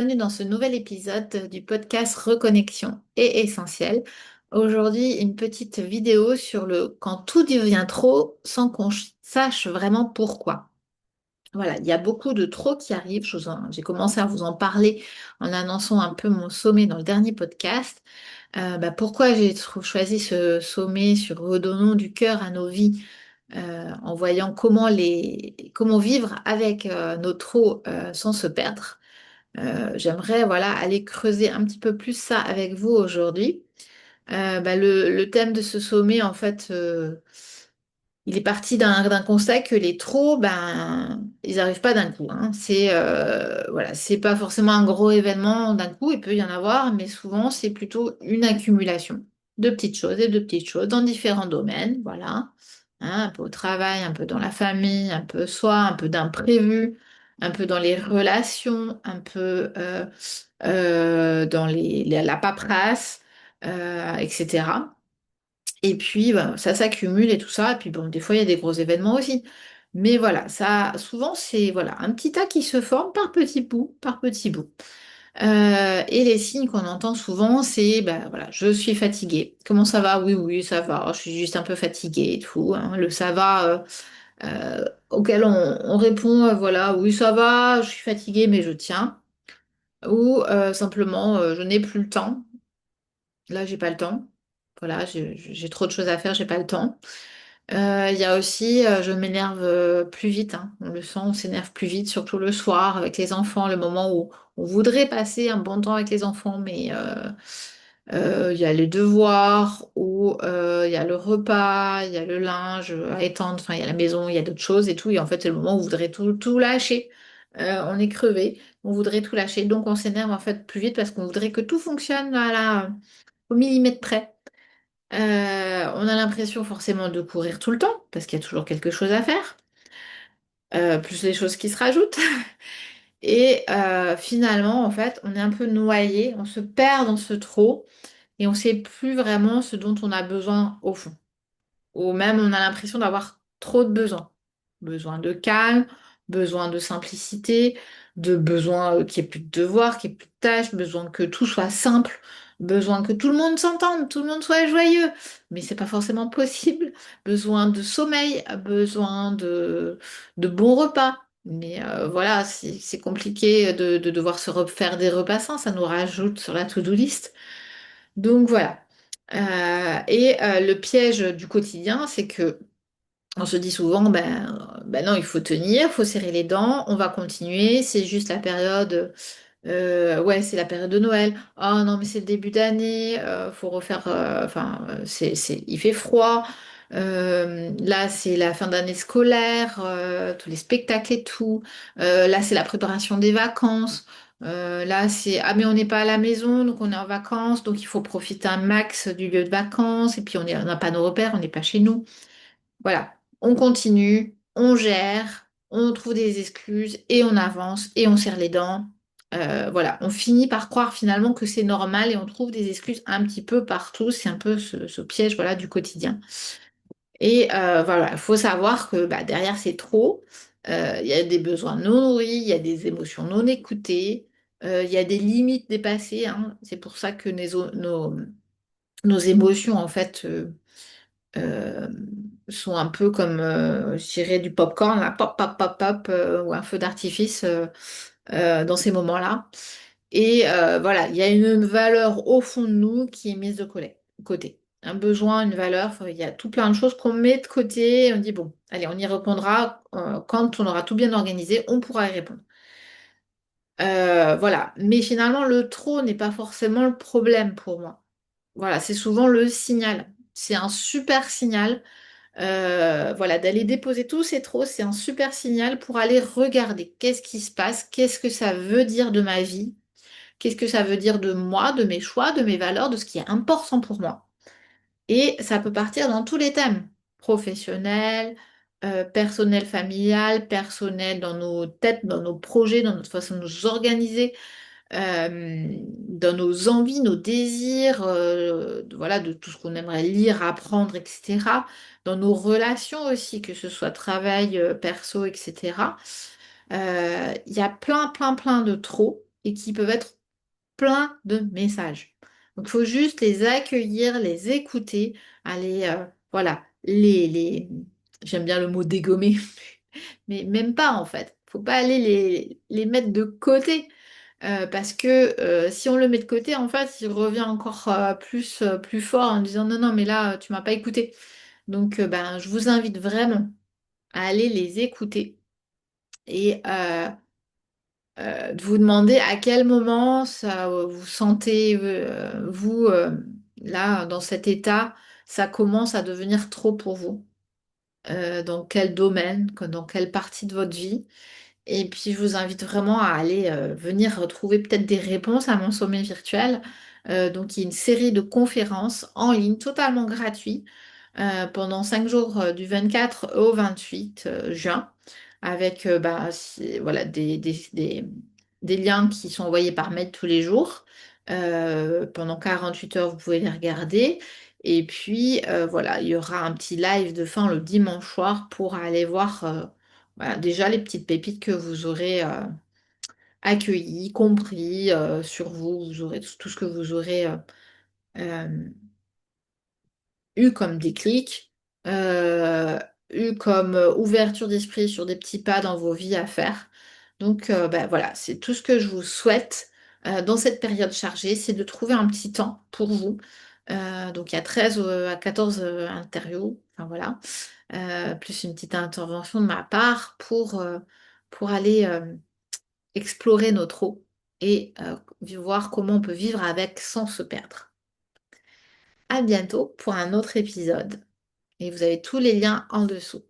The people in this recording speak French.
Bienvenue dans ce nouvel épisode du podcast Reconnexion et Essentiel. Aujourd'hui, une petite vidéo sur le quand tout devient trop sans qu'on sache vraiment pourquoi. Voilà, il y a beaucoup de trop qui arrivent. J'ai commencé à vous en parler en annonçant un peu mon sommet dans le dernier podcast. Pourquoi j'ai choisi ce sommet sur redonnons du cœur à nos vies en voyant comment vivre avec nos trop sans se perdre. J'aimerais voilà, aller creuser un petit peu plus ça avec vous aujourd'hui. Le thème de ce sommet, en fait, il est parti d'un constat que les trous, ils n'arrivent pas d'un coup, hein. Voilà, c'est pas forcément un gros événement d'un coup, il peut y en avoir, mais souvent c'est plutôt une accumulation de petites choses et de petites choses dans différents domaines, voilà. Hein, un peu au travail, un peu dans la famille, un peu soi, un peu d'imprévu, un peu dans les relations, un peu dans la paperasse, etc. Et puis, ça s'accumule et tout ça. Et puis, bon, des fois, il y a des gros événements aussi. Mais voilà, ça, souvent, c'est voilà, un petit tas qui se forme par petits bouts, par petits bouts. Et les signes qu'on entend souvent, c'est, voilà, je suis fatiguée. Comment ça va? Oui, oui, ça va. Je suis juste un peu fatiguée et tout, hein. Le ça va auquel on répond, voilà, oui, ça va, je suis fatiguée, mais je tiens. Ou simplement, je n'ai plus le temps. Là, j'ai pas le temps. Voilà, j'ai trop de choses à faire, j'ai pas le temps. Il y a aussi, je m'énerve plus vite, hein. On le sent, on s'énerve plus vite, surtout le soir avec les enfants, le moment où on voudrait passer un bon temps avec les enfants, mais il y a les devoirs, ou il y a le repas, il y a le linge à étendre, enfin, il y a la maison, il y a d'autres choses et tout. Et en fait, c'est le moment où on voudrait tout lâcher. On est crevé, on voudrait tout lâcher, donc on s'énerve en fait plus vite parce qu'on voudrait que tout fonctionne voilà, au millimètre près. On a l'impression forcément de courir tout le temps, parce qu'il y a toujours quelque chose à faire, plus les choses qui se rajoutent. Et finalement, en fait, on est un peu noyé, on se perd dans ce trou, et on ne sait plus vraiment ce dont on a besoin au fond. Ou même on a l'impression d'avoir trop de besoins. Besoin de calme, besoin de simplicité, de besoin qu'il n'y ait plus de devoirs, qu'il n'y ait plus de tâches, besoin que tout soit simple, besoin que tout le monde s'entende, tout le monde soit joyeux. Mais c'est pas forcément possible. Besoin de sommeil, besoin de bons repas. Mais voilà, c'est compliqué de devoir se refaire des repas sains, ça nous rajoute sur la to-do list. Donc voilà. Le piège du quotidien, c'est que on se dit souvent, ben non, il faut tenir, il faut serrer les dents, on va continuer, c'est juste la période, ouais, c'est la période de Noël. Oh non, mais c'est le début d'année, faut refaire, il fait froid. Là, c'est la fin d'année scolaire, tous les spectacles et tout. Là, c'est la préparation des vacances. Là, ah, mais on n'est pas à la maison, donc on est en vacances, donc il faut profiter un max du lieu de vacances. Et puis, on n'a pas nos repères, on n'est pas chez nous. Voilà, on continue, on gère, on trouve des excuses et on avance et on serre les dents. Voilà, on finit par croire finalement que c'est normal et on trouve des excuses un petit peu partout. C'est un peu ce piège voilà, du quotidien. Et voilà, il faut savoir que derrière c'est trop. Il y a des besoins non nourris, il y a des émotions non écoutées, il y a des limites dépassées, hein. C'est pour ça que nos émotions, en fait, euh, sont un peu comme, je dirais, du pop-corn, là, pop, pop, pop, pop, ou un feu d'artifice dans ces moments-là. Et voilà, il y a une valeur au fond de nous qui est mise côté. Un besoin, une valeur, enfin, il y a tout plein de choses qu'on met de côté. Et on dit, bon, allez, on y répondra quand on aura tout bien organisé, on pourra y répondre. Voilà, mais finalement, le trop n'est pas forcément le problème pour moi. Voilà, c'est souvent le signal. C'est un super signal. Voilà, d'aller déposer tous ces trous, c'est un super signal pour aller regarder qu'est-ce qui se passe, qu'est-ce que ça veut dire de ma vie, qu'est-ce que ça veut dire de moi, de mes choix, de mes valeurs, de ce qui est important pour moi. Et ça peut partir dans tous les thèmes, professionnel, personnel familial, personnel dans nos têtes, dans nos projets, dans notre façon de nous organiser, dans nos envies, nos désirs, voilà, de tout ce qu'on aimerait lire, apprendre, etc. Dans nos relations aussi, que ce soit travail, perso, etc. Il y a plein, plein, plein de trop. et qui peuvent être pleins de messages. Donc, il faut juste les accueillir, les écouter, aller, voilà, j'aime bien le mot dégommer, mais même pas en fait. Faut pas aller les mettre de côté. Parce que si on le met de côté, en fait, il revient encore plus fort en disant non, non, mais là, tu m'as pas écouté. Donc, ben, je vous invite vraiment à aller les écouter et de vous demander à quel moment ça, vous sentez, vous, là, dans cet état, ça commence à devenir trop pour vous. Dans quel domaine, dans quelle partie de votre vie. Et puis, je vous invite vraiment à aller venir retrouver peut-être des réponses à mon sommet virtuel. Donc, il y a une série de conférences en ligne totalement gratuites pendant 5 jours du 24 au 28 juin avec bah, voilà, des liens qui sont envoyés par mail tous les jours. Pendant 48 heures, vous pouvez les regarder. Et puis, voilà, il y aura un petit live de fin le dimanche soir pour aller voir voilà, déjà les petites pépites que vous aurez accueillies, compris sur vous. Vous aurez tout ce que vous aurez euh, eu comme déclic, euh, eu comme ouverture d'esprit sur des petits pas dans vos vies à faire. Donc ben voilà, c'est tout ce que je vous souhaite dans cette période chargée, c'est de trouver un petit temps pour vous. Donc il y a 13 à 14 interviews, enfin voilà, plus une petite intervention de ma part pour aller explorer notre eau et voir comment on peut vivre avec sans se perdre. À bientôt pour un autre épisode et vous avez tous les liens en dessous.